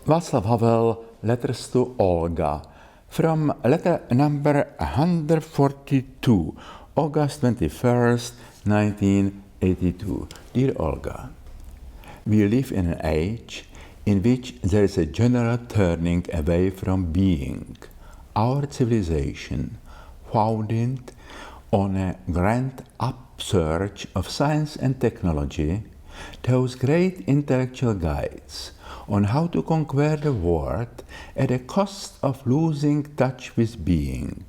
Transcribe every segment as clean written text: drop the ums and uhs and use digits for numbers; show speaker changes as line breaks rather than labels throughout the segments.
Václav Havel, Letters to Olga, from letter number 142, August 21st, 1982. Dear Olga, we live in an age in which there is a general turning away from being. Our civilization, founded on a grand upsurge of science and technology, those great intellectual guides on how to conquer the world at the cost of losing touch with being,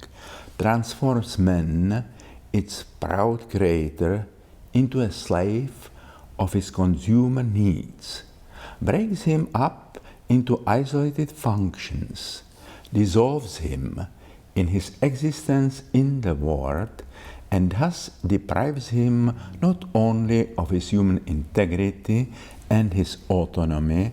transforms man, its proud creator, into a slave of his consumer needs, breaks him up into isolated functions, dissolves him in his existence in the world, and thus deprives him not only of his human integrity and his autonomy,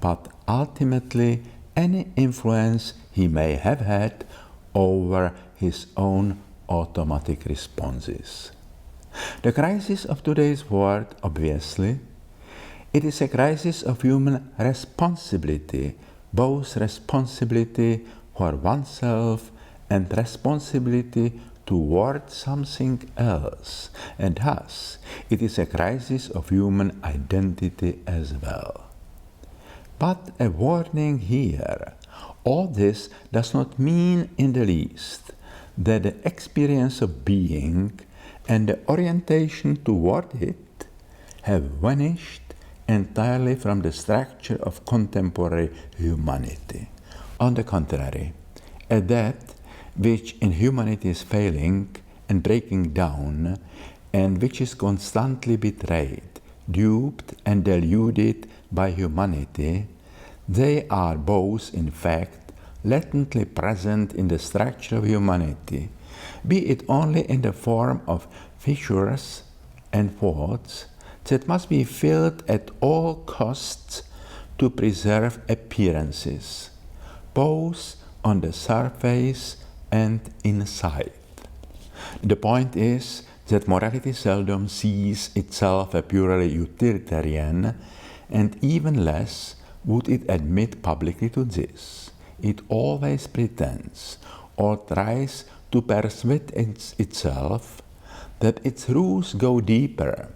but ultimately any influence he may have had over his own automatic responses. The crisis of today's world, obviously, it is a crisis of human responsibility, both responsibility for oneself and responsibility toward something else, and thus it is a crisis of human identity as well. But a warning here, all this does not mean in the least that the experience of being and the orientation toward it have vanished entirely from the structure of contemporary humanity. On the contrary, that which in humanity is failing and breaking down, and which is constantly betrayed, duped and deluded by humanity, they are both in fact latently present in the structure of humanity, be it only in the form of fissures and faults that must be filled at all costs to preserve appearances, both on the surface and inside. The point is that morality seldom sees itself a purely utilitarian, and even less would it admit publicly to this. It always pretends or tries to persuade itself that its rules go deeper,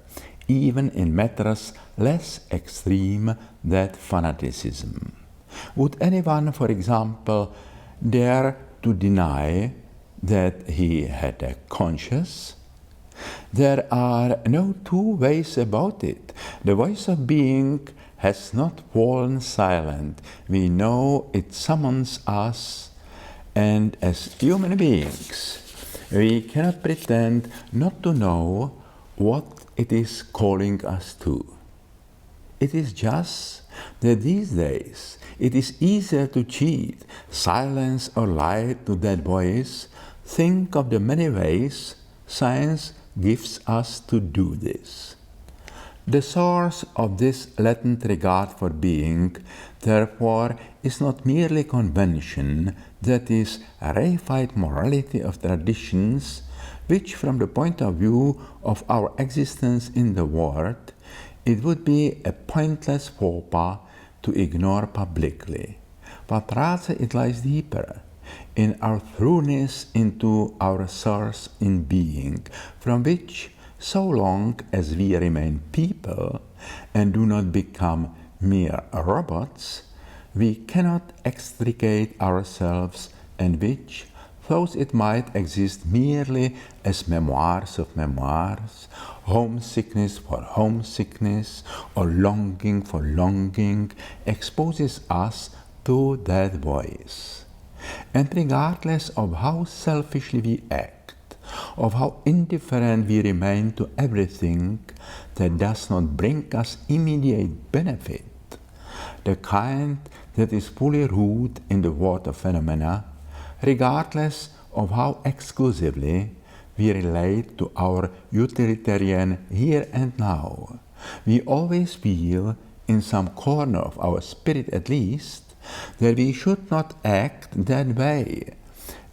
even in matters less extreme than fanaticism. Would anyone, for example, dare to deny that he had a conscience? There are no two ways about it. The voice of being has not fallen silent. We know it summons us, and as human beings, we cannot pretend not to know what it is calling us to. It is just that these days it is easier to cheat, silence or lie to that voice. Think of the many ways science gives us to do this. The source of this latent regard for being, therefore, is not merely convention, that is, a reified morality of traditions, which from the point of view of our existence in the world, it would be a pointless faux pas to ignore publicly, but rather it lies deeper in our throughness into our source in being, from which, so long as we remain people and do not become mere robots, we cannot extricate ourselves, and which, though it might exist merely as memoirs of memoirs, homesickness for homesickness, or longing for longing, exposes us to that voice. And regardless of how selfishly we act, of how indifferent we remain to everything that does not bring us immediate benefit, the kind that is fully rooted in the world of phenomena, regardless of how exclusively we relate to our utilitarian here and now, we always feel, in some corner of our spirit at least, that we should not act that way,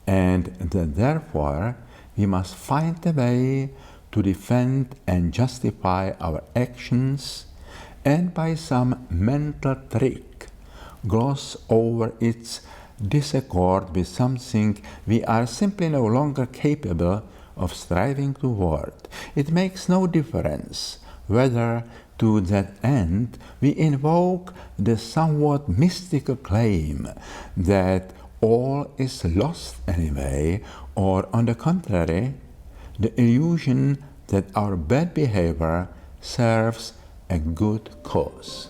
and that therefore we must find a way to defend and justify our actions, and by some mental trick gloss over its disaccord with something we are simply no longer capable of striving toward. It makes no difference whether to that end we invoke the somewhat mystical claim that all is lost anyway, or on the contrary, the illusion that our bad behavior serves a good cause.